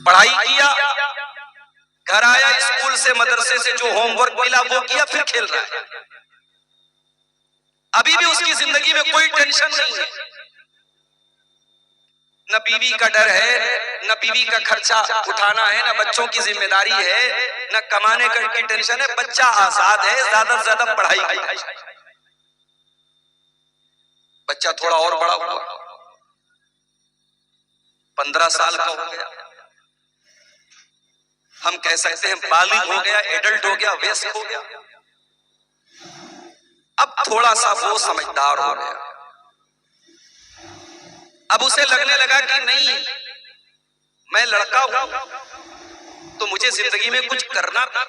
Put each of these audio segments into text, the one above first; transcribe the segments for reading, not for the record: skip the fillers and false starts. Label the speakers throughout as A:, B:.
A: पढ़ाई किया, घर आया, स्कूल से मदरसे से जो होमवर्क मिला वो किया, फिर खेल रहा है। अभी भी उसकी जिंदगी में कोई टेंशन नहीं है, न बीवी का डर है, न बीवी का खर्चा उठाना है, न बच्चों की जिम्मेदारी है, न कमाने की टेंशन है। बच्चा आजाद है, ज्यादा से ज्यादा पढ़ाई की। बच्चा थोड़ा और बड़ा हुआ, 15 साल का हो गया, हम कह सकते हैं बालिग हो गया, एडल्ट हो गया, वयस्क हो गया। अब थोड़ा सा वो समझदार हो गया। अब उसे लगने लगा कि नहीं, मैं लड़का हूं तो मुझे जिंदगी में कुछ करना था।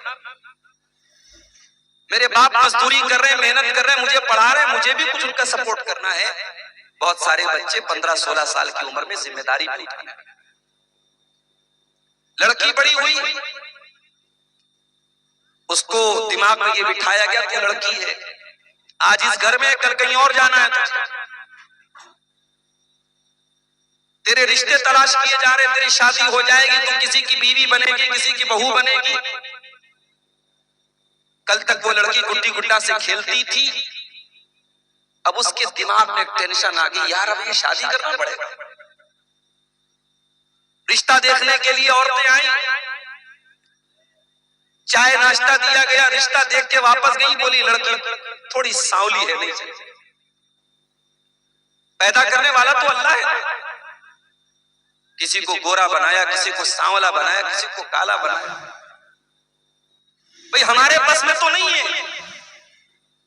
A: मेरे बाप मजदूरी कर रहे हैं, मेहनत कर रहे हैं, मुझे पढ़ा रहे हैं, मुझे भी कुछ उनका सपोर्ट करना है। बहुत सारे बच्चे 15-16 साल की उम्र में जिम्मेदारी भी उठाना है। लड़की बड़ी हुई, उसको दिमाग में ये बिठाया गया कि लड़की है, आज इस घर में, कल कहीं और जाना है तुझे, तेरे रिश्ते तलाश किए जा रहे, तेरी शादी हो जाएगी, तुम किसी की बीवी बनेगी, किसी की बहू बनेगी। कल तक वो लड़की गुड्डी गुड्डा से खेलती थी, अब उसके दिमाग में टेंशन आ गई, यार अब ये शादी करना पड़ेगा। रिश्ता देखने के लिए औरतें आई, चाय नाश्ता दिया गया, रिश्ता देख के वापस गई, बोली लड़की थोड़ी सांवली है, नहीं चाहिए। पैदा करने वाला तो अल्लाह है, किसी को गोरा बनाया, किसी को सांवला बनाया, किसी को काला बनाया। भाई हमारे बस में तो नहीं है।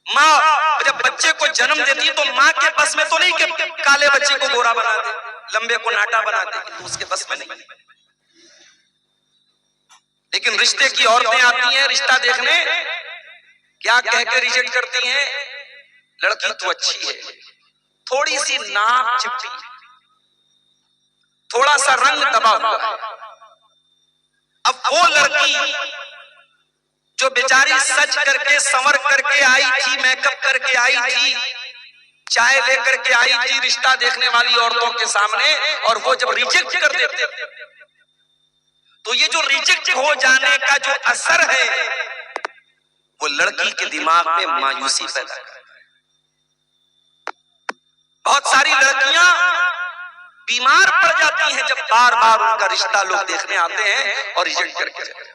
A: माँ जब बच्चे को जन्म देती है तो माँ के बस में तो नहीं कि काले बच्चे को गोरा बना दे, लंबे को नाटा बना दे, तो उसके बस में नहीं। लेकिन रिश्ते की औरतें आती हैं रिश्ता देखने, क्या कह के रिजेक्ट करती हैं, लड़की तो अच्छी है, थोड़ी सी नाक चिपटी, थोड़ा सा रंग दबा हुआ है। अब वो लड़की जो बेचारी सज करके संवर करके आई थी, मेकअप करके आई थी, चाय लेकर के आई थी रिश्ता देखने वाली औरतों के सामने, और वो जब रिजेक्ट कर देते तो ये जो रिजेक्ट हो जाने का जो असर है वो लड़की के दिमाग में मायूसी पैदा करता है। बहुत सारी लड़कियां बीमार पड़ जाती हैं जब बार बार उनका रिश्ता लोग देखने आते हैं और रिजेक्ट करके जाते हैं।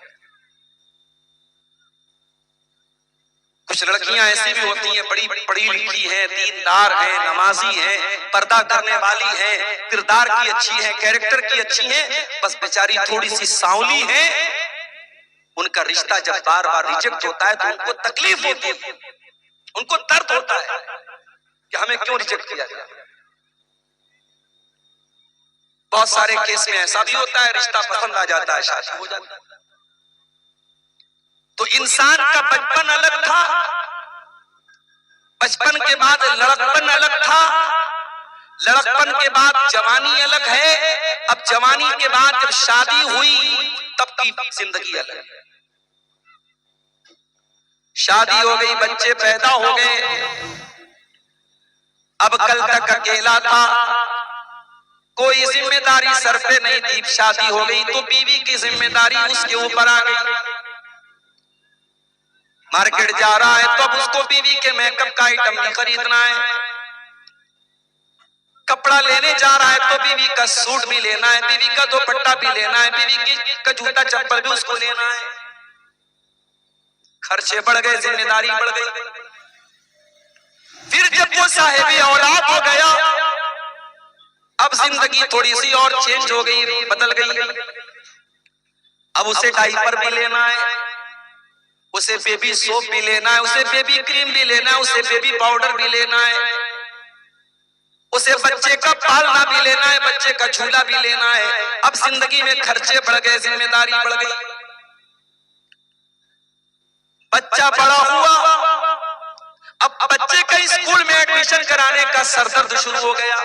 A: कुछ लड़कियां ऐसी भी होती हैं, बड़ी पढ़ी लिखी हैं, दीनदार हैं, नमाजी हैं, पर्दा करने वाली हैं, किरदार की अच्छी हैं, कैरेक्टर की अच्छी हैं, बस बेचारी थोड़ी सी सांवली है। उनका रिश्ता जब बार बार रिजेक्ट होता है तो उनको तकलीफ होती है, उनको दर्द होता है कि हमें क्यों रिजेक्ट किया गया। बहुत सारे केस में ऐसा भी होता है, रिश्ता पसंद आ जाता है, शादी हो जाती है। तो इंसान का बचपन अलग था, बचपन के बाद लड़कपन अलग था, लड़कपन के बाद जवानी अलग है, अब जवानी के बाद जब शादी हुई तब की जिंदगी अलग है। शादी हो गई, बच्चे पैदा हो गए, अब कल तक अकेला था, कोई जिम्मेदारी सर पे नहीं थी, शादी हो गई तो बीवी की जिम्मेदारी उसके ऊपर आ गई। मार्केट जा रहा है तो अब उसको बीवी के मेकअप का आइटम भी खरीदना है, कपड़ा लेने जा रहा है तो बीवी का सूट भी लेना है, बीवी का दुपट्टा भी लेना है, बीवी का जूता चप्पल भी उसको लेना है। खर्चे बढ़ गए, जिम्मेदारी बढ़ गई। फिर जब वो साहिब औलाद हो गया, अब जिंदगी थोड़ी सी और चेंज हो गई, बदल गई। अब उसे डायपर भी लेना है, उसे बेबी सोप भी लेना है, उसे बेबी क्रीम भी लेना है, उसे बेबी पाउडर भी लेना है, उसे बच्चे का पालना भी लेना है, बच्चे का झूला भी लेना है। अब जिंदगी में खर्चे बढ़ गए, जिम्मेदारी बढ़ गई। बच्चा बड़ा हुआ, अब बच्चे का स्कूल में एडमिशन कराने का सरदर्द शुरू हो गया।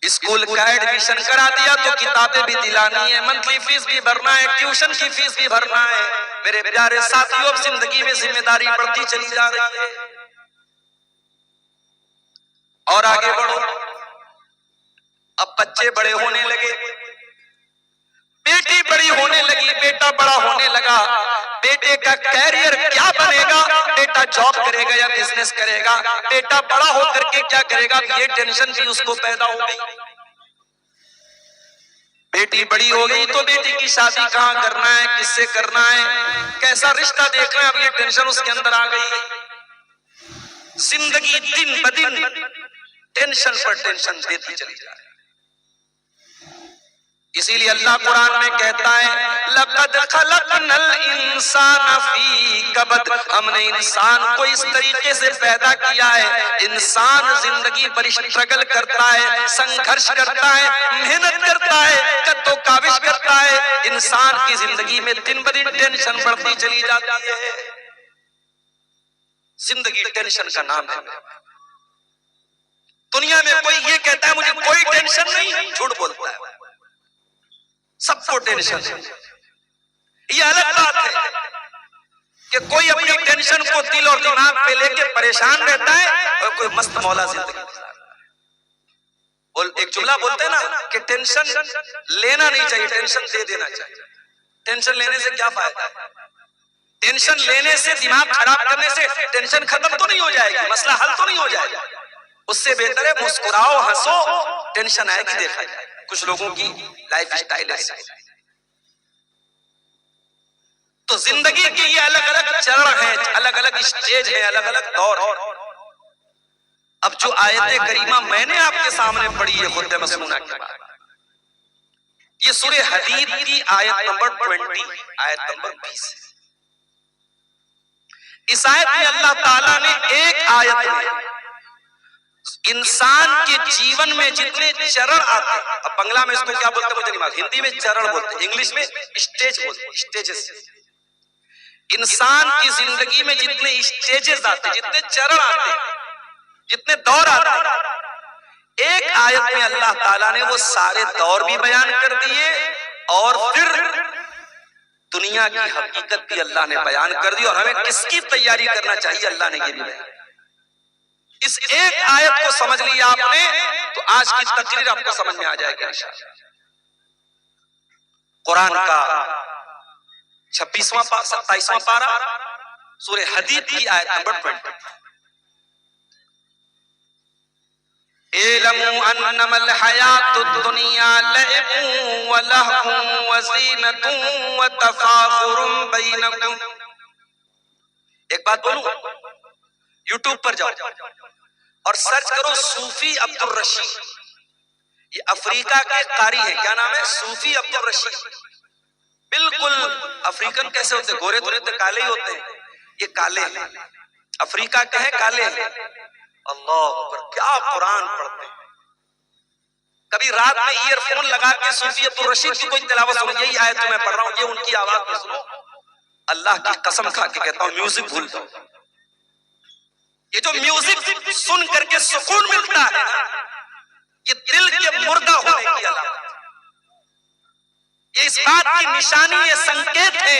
A: स्कूल का एडमिशन करा दिया तो किताबें भी दिलानी है, मंथली फीस भी भरना है, ट्यूशन की फीस भी भरना है। मेरे प्यारे साथियों, जिंदगी में जिम्मेदारी बढ़ती चली जा रही है। और आगे बढ़ो, अब बच्चे बड़े होने लगे, बेटी बड़ी होने लगी, बेटा बड़ा होने लगा, बेटे का कैरियर क्या बनेगा, बेटा जॉब करेगा या बिजनेस करेगा, बेटा बड़ा होकर के क्या करेगा, ये टेंशन भी उसको पैदा हो गई। बेटी बड़ी हो गई तो बेटी की शादी कहाँ करना है, किससे करना है, कैसा रिश्ता देखना है, अब ये टेंशन उसके अंदर आ गई। जिंदगी दिन ब दिन टेंशन पर टेंशन देती चली जा रही। इसीलिए अल्लाह कुरान में कहता है, लक़द खलक़नल इंसान फी कबद, हमने इंसान को इस तरीके से पैदा किया है। इंसान जिंदगी पर स्ट्रगल करता है, संघर्ष करता है, मेहनत करता है, कद्दो काविश करता है। इंसान की जिंदगी में दिन ब दिन टेंशन बढ़ती चली जाती है। जिंदगी टेंशन का नाम है। दुनिया में कोई ये कहता है मुझे कोई टेंशन नहीं, झूठ बोलता है। सबको टेंशन है। ये अलग बात है कि कोई अपनी टेंशन को दिल और दिमाग पे लेके परेशान रहता है और कोई मस्त मौला जिंदगी गुजारता है। बोल एक जुमला बोलते हैं ना कि टेंशन लेना नहीं चाहिए, टेंशन दे देना चाहिए। टेंशन लेने से क्या फायदा है? टेंशन लेने से, दिमाग खराब करने से टेंशन खत्म तो नहीं हो जाएगी, मसला हल तो नहीं हो जाएगा। उससे बेहतर है मुस्कुराओ, हंसो, टेंशन आएगी देखा जाए। कुछ लोगों की लाइफ स्टाइल है। तो जिंदगी के ये अलग अलग चरण हैं, अलग अलग स्टेज है, अलग अलग दौर। अब जो आयत करीमा मैंने आपके सामने पढ़ी है खुद मसनूना के बाद, ये सूरह हदीद की आयत नंबर 20, आयत नंबर 20। इस आयत में अल्लाह ताला ने एक आयत में इंसान के जीवन में जितने चरण आते हैं, अब बंगला में इसको क्या बोलते हैं मुझे नहीं मालूम, हिंदी में चरण बोलते हैं, इंग्लिश में स्टेज बोलते हैं, स्टेजेस। इंसान की जिंदगी में जितने स्टेजेस आते हैं, जितने चरण आते हैं, जितने दौर आते हैं, एक आयत में अल्लाह ताला ने वो सारे दौर भी बयान कर दिए और फिर दुनिया की हकीकत भी अल्लाह ने बयान कर दी और हमें किसकी तैयारी करना चाहिए अल्लाह ने ये भी बयान। इस एक आयत को समझ लिया आपने तो आज की तकरीर आपको समझ में आ जाएगी इंशाअल्लाह। कुरान का 26वां 27वां पारा, सूरह हदीद की आयत नंबर 20। इल्मु अन्नमल हयातुद दुनिया लइबुन व लहवुन व ज़ीनतुन व तफाखुरुन बैनकुम। एक बात बोलूं, यूट्यूब पर जाओ और सर्च करो सूफी अब्दुल रशीद। ये अफ्रीका के कारी हैं, क्या नाम है? सूफी अब्दुल रशीद। बिल्कुल अफ्रीकन कैसे होते, गोरे तो रहते, काले ही होते हैं, ये काले हैं, अफ्रीका के हैं, काले हैं। अल्लाह अकबर, क्या कुरान पढ़ते हैं। कभी रात में ईयरफोन लगा के सूफी अब्दुल रशीद की कोई तिलावत सुनो, यही आयत मैं पढ़ रहा हूं, ये उनकी आवाज में सुनो। अल्लाह की कसम खा के कहता हूं, म्यूजिक भूल जाओ। ये जो म्यूजिक सुन करके सुकून मिलता है ना, ये दिल के मुर्दा होने की अलामत, ये इस बात की निशानी, ये संकेत है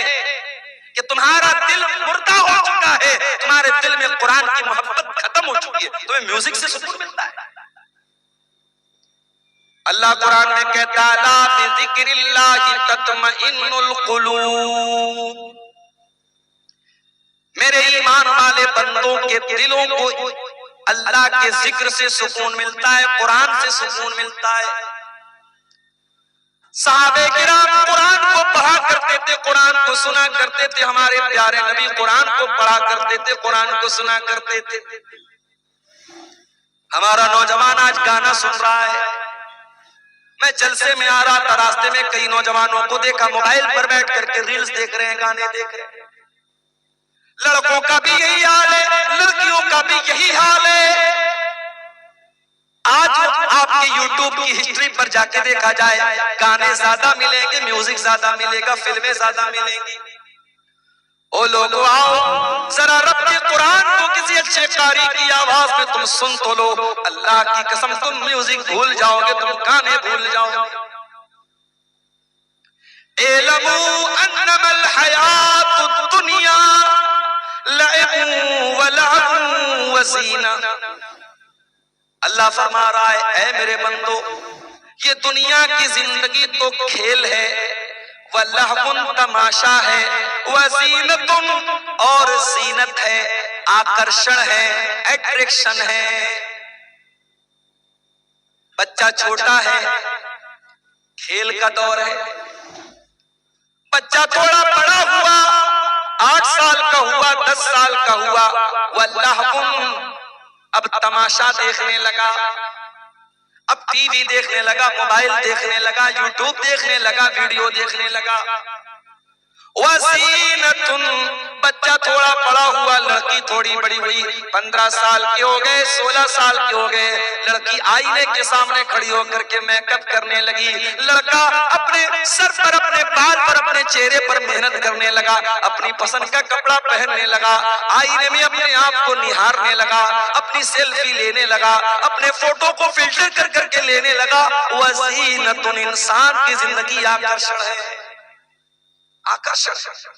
A: कि तुम्हारा दिल मुर्दा हो चुका है, तुम्हारे दिल में कुरान की मोहब्बत खत्म हो चुकी है, तुम्हें म्यूजिक से सुकून मिलता है। अल्लाह कुरान में कहता है, ला बिज़िक्रिल्लाहि तत्मइन्नुल कुलूब। मेरे ईमान वाले बंदों के दिलों को अल्लाह के जिक्र से सुकून मिलता है, कुरान से सुकून मिलता है। सहाबे किराम कुरान को पढ़ा करते थे, कुरान को सुना करते थे, हमारे प्यारे नबी कुरान को पढ़ा करते थे, कुरान को सुना करते थे। हमारा नौजवान आज गाना सुन रहा है। मैं जलसे में आ रहा था, रास्ते में कई नौजवानों को देखा मोबाइल पर बैठ करके रील्स देख रहे हैं, गाने देख रहे हैं। लड़कों का भी यही हाल है, लड़कियों का भी यही हाल है। आज आपके YouTube की हिस्ट्री पर जाके देखा जाए, गाने ज्यादा मिलेंगे, म्यूजिक ज्यादा मिलेगा, फिल्में ज्यादा मिलेंगी। ओ लोगों आओ जरा रब के कुरान को किसी अच्छे कारी की आवाज में तुम सुन तो लो। अल्लाह की कसम तुम म्यूजिक भूल जाओगे, तुम गाने भूल जाओगे। इल्मु अन्नमल हयातुद दुनिया लइबुन व लहवुन व ज़ीना। अल्लाह फरमा रहा है, ऐ मेरे बंदो, ये दुनिया की जिंदगी तो खेल है, वह लहबुन तमाशा है, वह ज़ीनतुन और ज़ीनत है, आकर्षण है, एट्रैक्शन है। बच्चा छोटा है, खेल का दौर है। बच्चा थोड़ा बड़ा हुआ, 8 साल का हुआ, 10 साल का हुआ, वह लहबुन अब तमाशा देखने लगा, अब टीवी देखने लगा, मोबाइल देखने लगा, यूट्यूब देखने लगा, वीडियो देखने लगा। वज़ीनतुन बच्चा थोड़ा बड़ा हुआ, लड़की थोड़ी बड़ी हुई, 15 साल के हो गए, 16 साल के हो गए। लड़की आईने के सामने खड़ी होकर के मेकअप करने लगी। लड़का अपने सर पर, अपने बाल पर, अपने चेहरे पर मेहनत करने लगा, अपनी पसंद का कपड़ा पहनने लगा, आईने में अपने आप को निहारने लगा, अपनी सेल्फी लेने लगा, अपने फोटो को फिल्टर कर करके लेने लगा। वज़ीनतुन इंसान की जिंदगी आकर्षण है, आकर्षण,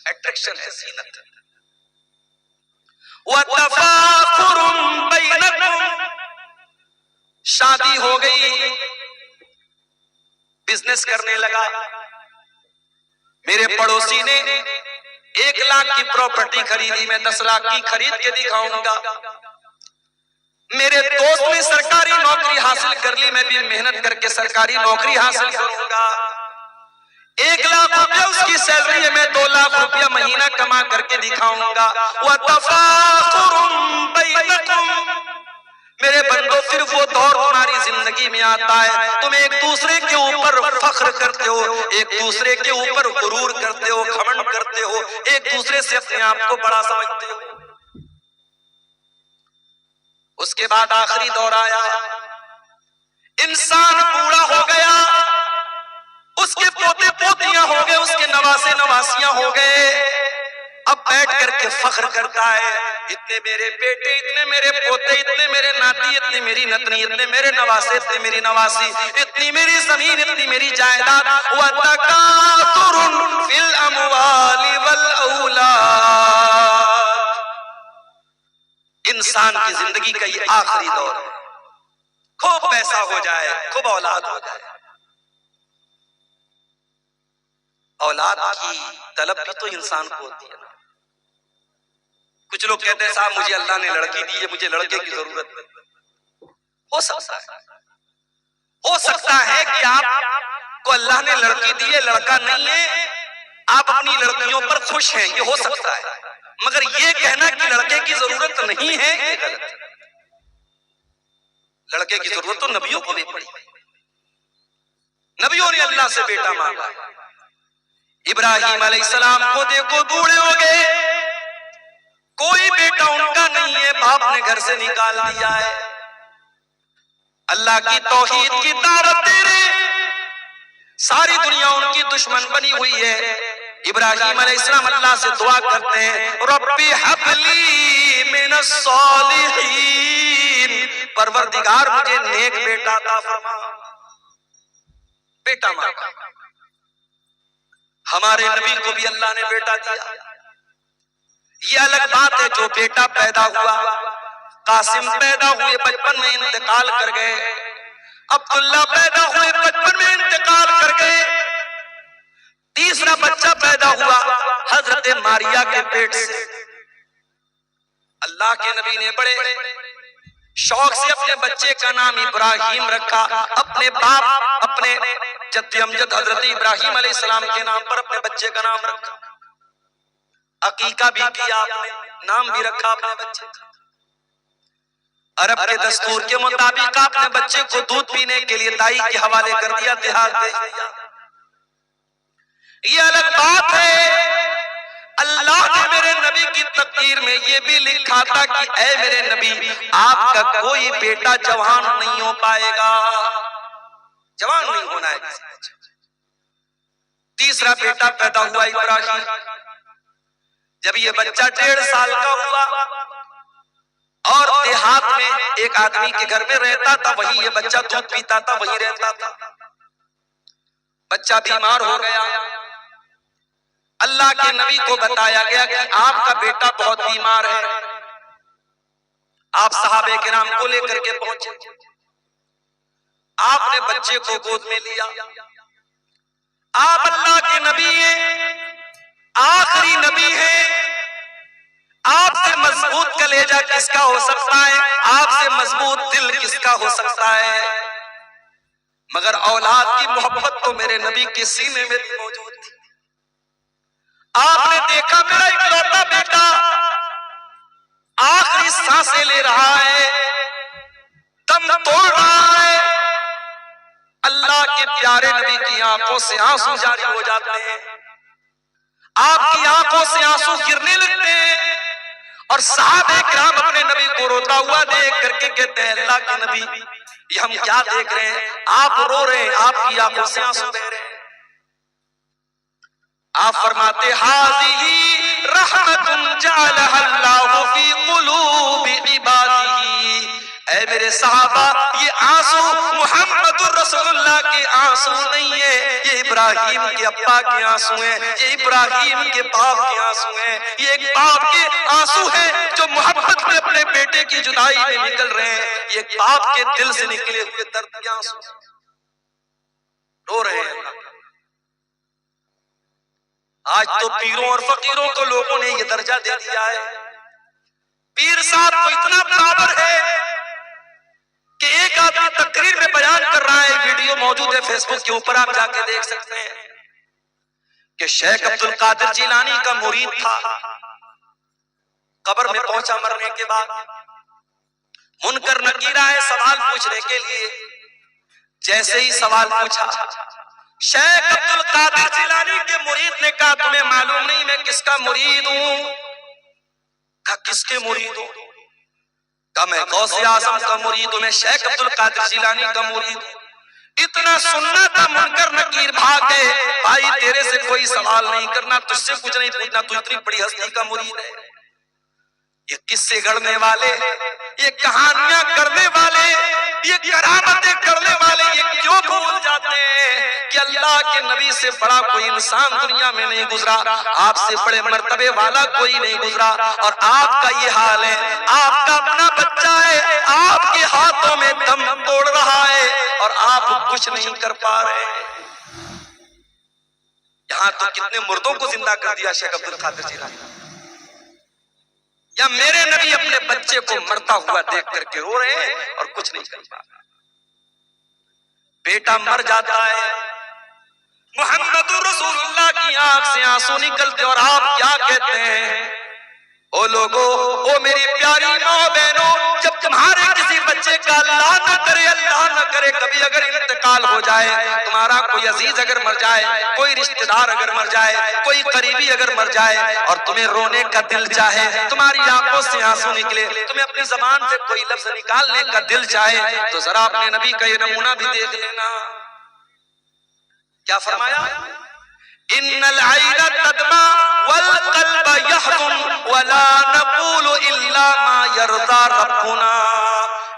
A: एट्रैक्शन है, ज़ीनत। व तफाखुरुन बैनकुम, शादी हो गई, बिजनेस करने लगा। मेरे पड़ोसी ने 1 लाख की प्रॉपर्टी खरीदी, मैं 10 लाख की खरीद के दिखाऊंगा। मेरे दोस्त ने सरकारी नौकरी हासिल कर ली, मैं भी मेहनत करके सरकारी नौकरी हासिल करूंगा। 1 लाख रुपया उसकी सैलरी है, मैं 2 लाख रुपया महीना कमा करके दिखाऊंगा। व तफाखुरुन बैनकुम, मेरे बंदो फिर वो दौर तुम्हारी जिंदगी में आता है, तुम एक दूसरे के ऊपर फख्र करते हो, एक दूसरे के ऊपर गुरूर करते हो, घमंड करते हो, एक दूसरे से अपने आप को बड़ा समझते हो। उसके बाद आखिरी दौर आया, इंसान बूढ़ा हो गया, उसके पोते पोतियां हो गए, उसके नवासे नवासियां हो गए। अब बैठ करके फख्र करता है, इतने मेरे बेटे, इतने मेरे पोते, इतने मेरे नाती, इतनी मेरी नतनी, इतने मेरे नवासे, इतनी मेरी नवासी, इतनी मेरी जमीन, इतनी मेरी जायदाद। व तकासुरुन फिल अमवाली वल औलाद, इंसान की जिंदगी का ये आखिरी दौर है। खूब पैसा हो जाए, खूब औलाद हो जाए। औलाद की तलब भी तो इंसान को होती है ना। कुछ लोग कहते हैं साहब मुझे अल्लाह ने लड़की दी है, मुझे लड़के की जरूरत नहीं। हो सकता है कि आपको अल्लाह ने लड़की दी है, लड़का नहीं है, आप अपनी लड़कियों पर खुश हैं, ये हो सकता है। मगर ये कहना कि लड़के की जरूरत नहीं है, ये गलत है। लड़के की जरूरत तो नबियों को भी पड़ी, नबियों ने अल्लाह से बेटा मांगा। इब्राहिम अलैहिस्सलाम को देखो, बूढ़े हो गए, कोई बेटा उनका नहीं है, बाप ने घर से निकाल दिया है। अल्लाह की तौहीद की दावत दे रहे, सारी दुनिया उनकी दुश्मन बनी हुई है। इब्राहिम अलैहिस्सलाम अल्लाह से दुआ करते हैं, रब्बी हबली मिनस सालिहीन, परवरदिगार मुझे नेक बेटा अता फरमा। बेटा मांगा, हमारे नबी को भी अल्लाह ने बेटा दिया। ये अलग बात है जो बेटा पैदा हुआ, कासिम पैदा हुए, बचपन में इंतकाल कर गए, अब्दुल्ला पैदा हुए, बचपन में इंतकाल कर गए। तीसरा बच्चा पैदा हुआ हजरत मारिया के पेट से। अल्लाह के नबी ने बड़े शौक से अपने बच्चे का नाम इब्राहिम रखा, अपने बाप, अपने जद्द अमजद हजरत इब्राहिम अलैहिस्सलाम के नाम पर अपने बच्चे का नाम रखा। अकीका भी किया आपने, नाम भी रखा अपने बच्चे का। अरब के दस्तूर के मुताबिक आपने बच्चे को दूध पीने के लिए दाई के हवाले कर दिया, देहात भेज दिया। ये अलग बात है, अल्लाह ने मेरे नबी की तकदीर में ये भी लिखा था कि ऐ मेरे नबी, आपका कोई बेटा जवान नहीं हो पाएगा, जवान नहीं होना है। तीसरा बेटा पैदा हुआ इब्राहिम। जब ये बच्चा 1.5 साल का हुआ और देहात में एक आदमी के घर में रहता था, वही ये बच्चा दूध पीता था, वही रहता था। बच्चा बीमार हो गया, अल्लाह के नबी को बताया गया कि आपका बेटा बहुत बीमार है। आप सहाबे किराम को लेकर के पहुंचे, आपने बच्चे को गोद में लिया, आप अल्लाह के नबी हैं, आखिरी नबी हैं। आपसे मजबूत कलेजा किसका हो सकता है, आपसे मजबूत दिल किसका हो सकता है। मगर औलाद की मोहब्बत तो मेरे नबी के सीने में भी मौजूद थी। आपने देखा मेरा इकलौता बेटा आखिरी सांसें ले रहा है, दम तोड़ रहा है, अल्लाह के प्यारे नबी की आंखों से आंसू जारी हो जाते हैं, आपकी आंखों से आंसू गिरने लगते हैं। और सहाबे किराम अपने नबी को रोता हुआ देख करके कहते हैं, अल्लाह के नबी ये हम क्या देख रहे हैं, आप रो रहे हैं, आपकी आंखों से आंसू बह रहे हैं। आप फरमाते हाज़िही रहमतुन जअलहा अल्लाहु फी कुलूबि इबादिही। ऐ मेरे सहाबा, ये आंसू मुहम्मदुर रसूलुल्लाह के आंसू नहीं है, ये इब्राहिम के अब्बा के आंसू हैं, ये इब्राहिम के बाप के आंसू हैं, ये एक बाप के आंसू हैं जो मोहब्बत में अपने बेटे की जुदाई में निकल रहे हैं। ये एक बाप के दिल से निकले हुए दर्द के आंसू रो रहे हैं। आज तो पीरों और फकीरों को लोगों ने ये दर्जा दे दिया है। पीर साहब को इतना पावर है कि एक आदमी तकरीर में बयान कर रहा है, वीडियो मौजूद है फेसबुक के ऊपर, आप जाके देख सकते हैं कि शेख अब्दुल कादिर जिलानी का मुरीद था। कब्र में पहुंचा मरने के बाद, मुनकर नकीर आए सवाल पूछने के लिए। जैसे ही सवाल पूछा, शेख अब्दुल कादिर जिलानी के मुरीद ने कहा, तुम्हें मालूम नहीं मैं किसका मुरीद हूं? कहा किसके मुरीद हूं? कहा मैं गौसे आजम का मुरीद हूं, मैं शेख अब्दुल कादिर जिलानी का मुरीद हूं। इतना सुनना था, मुनकर नकीर भाग गए, भाई तेरे से कोई सवाल नहीं करना, तुझसे कुछ नहीं पूछना, तू इतनी बड़ी हस्ती का मुरीद है। ये किस्से गढ़ने वाले, ये कहानियां करने वाले, ये करामतें करने वाले, ये क्यों भूल जाते हैं कि अल्लाह के नबी से बड़ा कोई इंसान दुनिया में नहीं गुजरा, आपसे बड़े मर्तबे वाला कोई नहीं गुजरा। और आपका ये हाल है, आपका अपना बच्चा है, आपके हाथों में दम तोड़ रहा है और आप कुछ नहीं कर पा रहे। यहाँ तो कितने मुर्दों को जिंदा कर दिया शेख अब्दुल कादिर जिलानी। या मेरे नबी अपने बच्चे को मरता हुआ देख करके रो रहे हैं और कुछ नहीं कर पा रहे। बेटा मर जाता है, मुहम्मदुर रसूलुल्लाह की आंख से आंसू निकलते और आप क्या कहते हैं? ओ लोगो, ओ मेरी प्यारी माँ बहनों, जब तुम्हारे किसी बच्चे का अल्लाह न करे कभी अगर इंतकाल हो जाए, तुम्हारा कोई अजीज अगर मर जाए, कोई रिश्तेदार अगर मर जाए, कोई करीबी अगर मर जाए और तुम्हें रोने का दिल चाहे, तुम्हारी आंखों से आंसू निकले, तुम्हें अपनी जबान से कोई लफ्ज निकालने का दिल चाहे, तो जरा अपने नबी का ये नमूना भी देख लेना। क्या फरमाया? इन्नल आइना तदमा वल कल्ब यहज़ुन वला नक़ूलु इल्ला मा यरज़ा रब्बुना।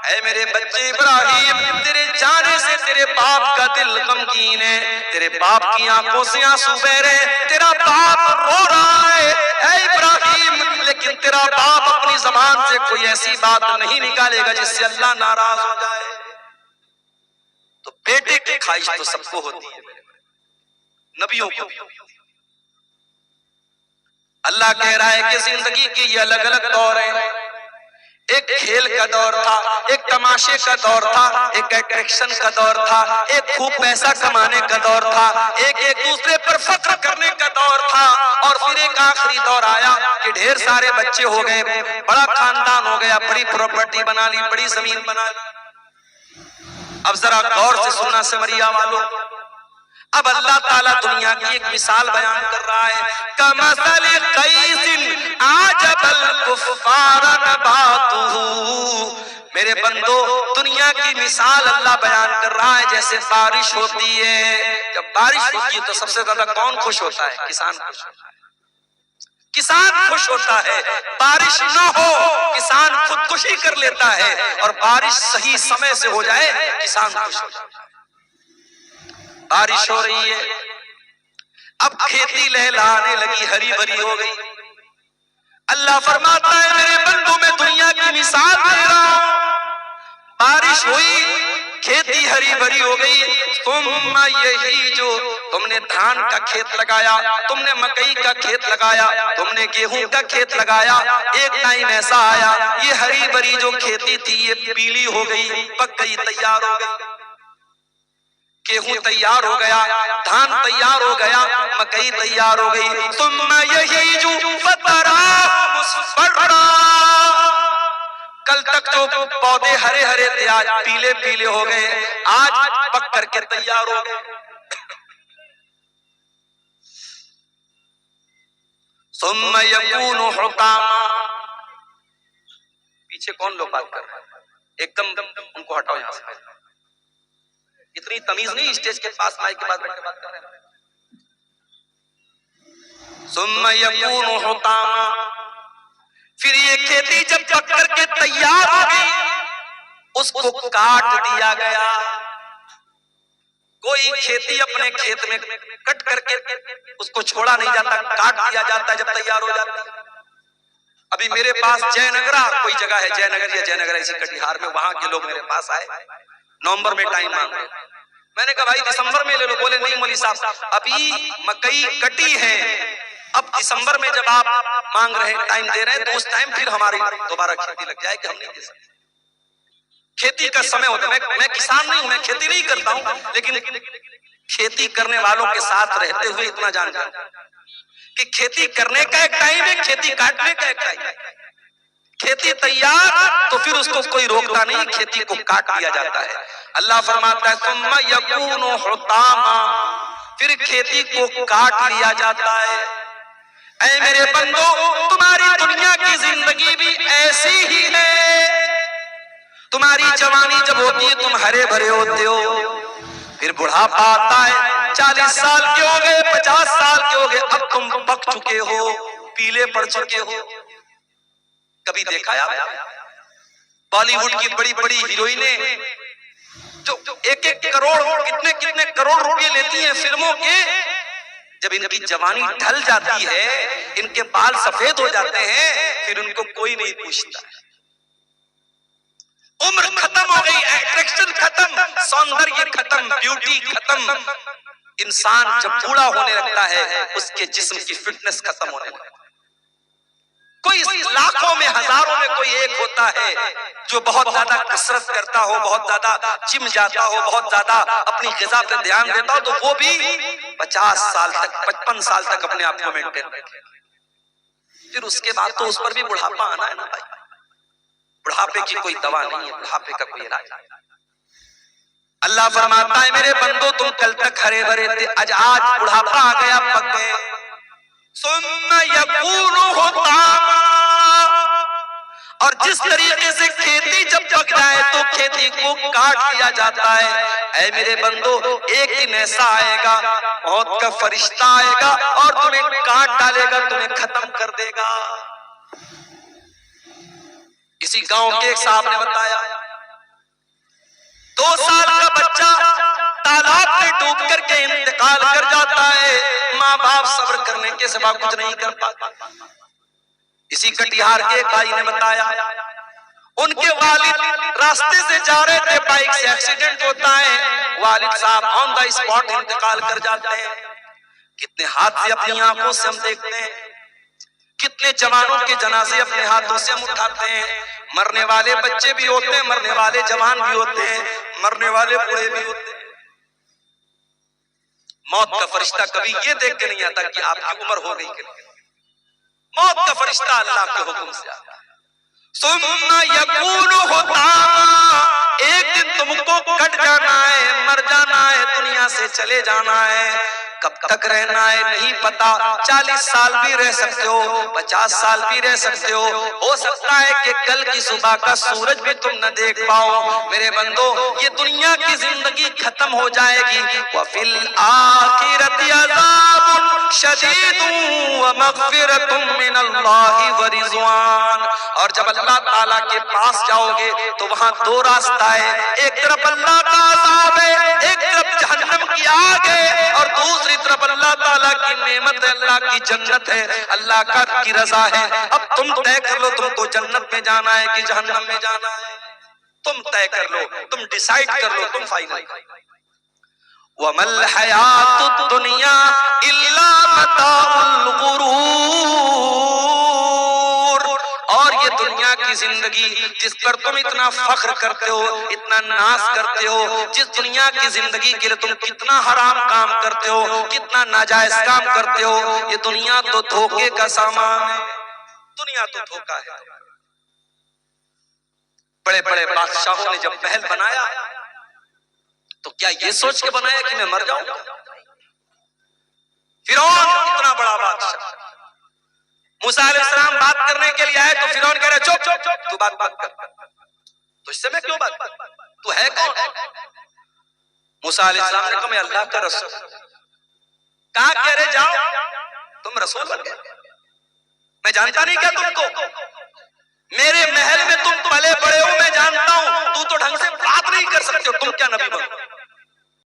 A: ऐ मेरे बच्चे इब्राहिम, तेरे जाने से तेरे बाप का दिल गमगीन है, तेरे बाप की आंखों से आंसू बह रहे, तेरा बाप रो रहा है। ऐ इब्राहिम, लेकिन तेरा बाप अपनी जबान से कोई ऐसी बात नहीं निकालेगा जिससे अल्लाह नाराज हो जाए। तो बेटे की ख्वाहिश तो सबको होती है, नबियों को। अल्लाह कह रहा है कि जिंदगी के ये अलग अलग दौर हैं। एक खेल का दौर था, एक तमाशे का दौर था, एक अट्रैक्शन का दौर था, एक खूब पैसा कमाने का दौर था, एक एक दूसरे पर फख्र करने का दौर था। और फिर एक आखिरी दौर आया कि ढेर सारे बच्चे हो गए, बड़ा खानदान हो गया, बड़ी प्रॉपर्टी बना ली, बड़ी जमीन बना ली। अब जरा गौर से सुनना समरिया वालों, अब अल्लाह ताला दुनिया की एक मिसाल बयान कर रहा है। कमसली कैसिन आजबल कुफ्फार नबातुहु। मेरे बंदो, दुनिया की मिसाल अल्लाह बयान कर रहा है जैसे बारिश होती है। जब बारिश होती है तो सबसे ज्यादा कौन खुश होता है? किसान खुश होता है। किसान खुश होता है। बारिश ना हो, किसान खुदकुशी कर लेता है, और बारिश सही समय से हो जाए, किसान खुश हो जाता है। बारिश हो रही है, अब खेती लहलहाने लगी, हरी भरी हो गई। अल्लाह फरमाता है मेरे बंदों, में दुनिया की मिसाल दे रहा हूं। बारिश हुई, खेती हरी भरी हो गई, तुम यही जो तुमने धान का खेत लगाया, तुमने मकई का खेत लगाया, तुमने गेहूं का खेत लगाया। एक टाइम ऐसा आया, ये हरी भरी जो खेती थी ये पीली हो गई, पक गई, तैयार हो गई। गेहूं तैयार हो गया, धान तैयार हो गया, मकई तैयार हो गई। तुम यही जो कल तक जो पौधे हरे हरे थे आज पीले पीले हो गए, आज पक करके तैयार हो गए। सुम्मा यकूनु हुतामा। पीछे कौन लोग बात कर रहे हैं? एकदम उनको हटाओ यहां से। इतनी तमीज नहीं, स्टेज के पास माइक के पास बैठ के बात कर रहे हैं। सुम्मा यकूनु हुतामा। फिर ये खेती जब पक करके तैयार हो गई, उसको काट दिया गया। कोई खेती अपने खेत में कट करके उसको छोड़ा नहीं जाता, काट दिया जाता है जब तैयार हो जाता है। अभी मेरे पास जयनगरा कोई जगह है, जयनगर या जयनगरा इसी कटिहार में, वहां के लोग मेरे पास आए, नवंबर में टाइम मांग रहे। मैंने कहा भाई दिसंबर में ले लो। बोले नहीं मौलवी साहब, अभी मकई कटी है, अब दिसंबर में जब आप मांग रहे हैं, टाइम दे रहे हैं, तो उस टाइम फिर हमारी दोबारा खेती लग जाएगी, हम नहीं दे सकते। खेती का समय होता है। मैं किसान नहीं हूं, मैं खेती नहीं करता हूं, लेकिन खेती करने वालों के साथ रहते हुए इतना जान जाता कि खेती करने का एक टाइम है, खेती काटने का एक टाइम है। खेती तैयार तो फिर उसको कोई रोकता नहीं, खेती को काट दिया जाता है। अल्लाह फरमाता है सुम्मा यकूनु हुतामा, फिर खेती को काट लिया जाता है। ऐ मेरे बंदो, तुम्हारी दुनिया की जिंदगी भी ऐसी ही है। तुम्हारी जवानी जब होती है तुम हरे भरे होते हो, फिर बुढ़ापा आता है, 40 साल के हो गए, 50 साल के हो गए, अब तुम पक चुके हो, पीले पड़ चुके हो। कभी देखा आप बॉलीवुड की बड़ी बड़ी हीरोइनें जो एक एक करोड़ कितने कितने करोड़ रुपए लेती हैं फिल्मों के, जब इनकी जवानी ढल जाती है, इनके बाल सफेद हो जाते हैं, फिर उनको कोई नहीं पूछता। उम्र खत्म हो गई, अट्रैक्शन खत्म, सौंदर्य खत्म, ब्यूटी खत्म। इंसान जब बूढ़ा होने लगता है, उसके जिस्म की फिटनेस खत्म होने लगती है। कोई लाखों में हजारों में कोई एक होता है जो बहुत ज्यादा कसरत करता हो, बहुत ज्यादा जिम जाता हो, बहुत ज्यादा अपनी ग़िज़ा पे ध्यान देता हो, तो वो भी 50 साल तक 55 साल तक अपने आप को मेंटेन रखे। फिर उसके बाद तो उस पर भी बुढ़ापा आना है ना भाई। बुढ़ापे की कोई दवा नहीं है, बुढ़ापे का कोई इलाज नहीं। अल्लाह फरमाता है मेरे बंदो तुम कल तक हरे भरे थे, आज बुढ़ापा आ गया, पक गए। सुम्मा यकूनु हुतामा। और जिस तरीके से खेती जब पक जाए तो खेती को काट लिया जाता है। ऐ मेरे बंदो, एक दिन ऐसा आएगा, मौत का फरिश्ता आएगा और तुम्हें काट डालेगा, तुम्हें खत्म कर देगा। किसी गांव के एक साहब ने बताया, 2 साल का बच्चा तालाब में डूब करके इंतकाल कर जाता है, माँ बाप सब्र करने के सिवा कुछ नहीं कर पाता। इसी कटिहार के भाई ने बताया, उनके वालिद रास्ते से जा रहे थे, बाइक से एक्सीडेंट होता है, वालिद साहब ऑन द स्पॉट इंतकाल कर जाते हैं। कितने हादसे अपनी आंखों से हम देखते हैं, कितने जवानों के जनाजे अपने हाथों से हम उठाते हैं। मरने वाले बच्चे भी होते हैं, मरने वाले जवान भी होते हैं, मरने वाले बूढ़े भी होते हैं। मौत का फरिश्ता कभी ये देख के नहीं आता कि आपकी उम्र हो गई। मौत का फरिश्ता अल्लाह के हुक्म से आता है। सुम्मा यकूनु हुतामा, एक दिन तुमको कट जाना है, मर जाना है, दुनिया से चले जाना है। कब तक रहना है नहीं पता, 40 साल भी रह सकते हो, 50 साल भी रह सकते हो सकता है कि कल की सुबह का सूरज भी तुम न देख पाओ। मेरे बंदो, ये दुनिया की जिंदगी खत्म हो जाएगी। वफिल आखिरति अज़ाबुन शदीदुन व मग़फ़िरतुम मिनल्लाहि व रिज़वान। और जब अल्लाह ताला के पास जाओगे तो वहां 2 रास्ता है, एक तरफ अल्लाह का अज़ाब है, एक तरफ जहन्नम की आग है, और दूसरी तरफ अल्लाह ताला की नेमत है, अल्लाह की जन्नत है, अल्लाह का की रज़ा है। अब तुम तय कर लो तुमको जन्नत में जाना है कि जहन्नम में जाना है। तुम तय कर लो, तुम डिसाइड कर लो, तुम फाइनल। वमल हयातुद दुनिया इल्ला मताउल गुरूर। और ये दुनिया की जिंदगी जिस पर तुम इतना फख्र करते हो, इतना नाज करते हो, जिस दुनिया की जिंदगी के लिए तुम कितना हराम काम करते हो, कितना नाजायज काम करते हो, ये दुनिया तो धोखे का सामान है। दुनिया तो धोखा है। बड़े बड़े बादशाहों ने जब महल बनाया तो क्या ये सोच के बनाया कि मैं मर जाऊंगा? फिरौन इतना बड़ा बादशाह, मूसा अलैहिस्सलाम बात करने के लिए आए तो फिरौन कह रहे चुप चुप चुप, तू बात कर, तो इससे मैं क्यों बात, तू है कौन? मूसा अलैहिस्सलाम ने कहा मैं अल्लाह का रसूल। कहा कह रहे जाओ, तुम रसूल बन गए, मैं जानता नहीं क्या तुमको, मेरे महल में तुम पले बड़े हो, मैं जानता हूं, तू तो ढंग से बात नहीं कर सकते हो, तुम क्या नबी बनो?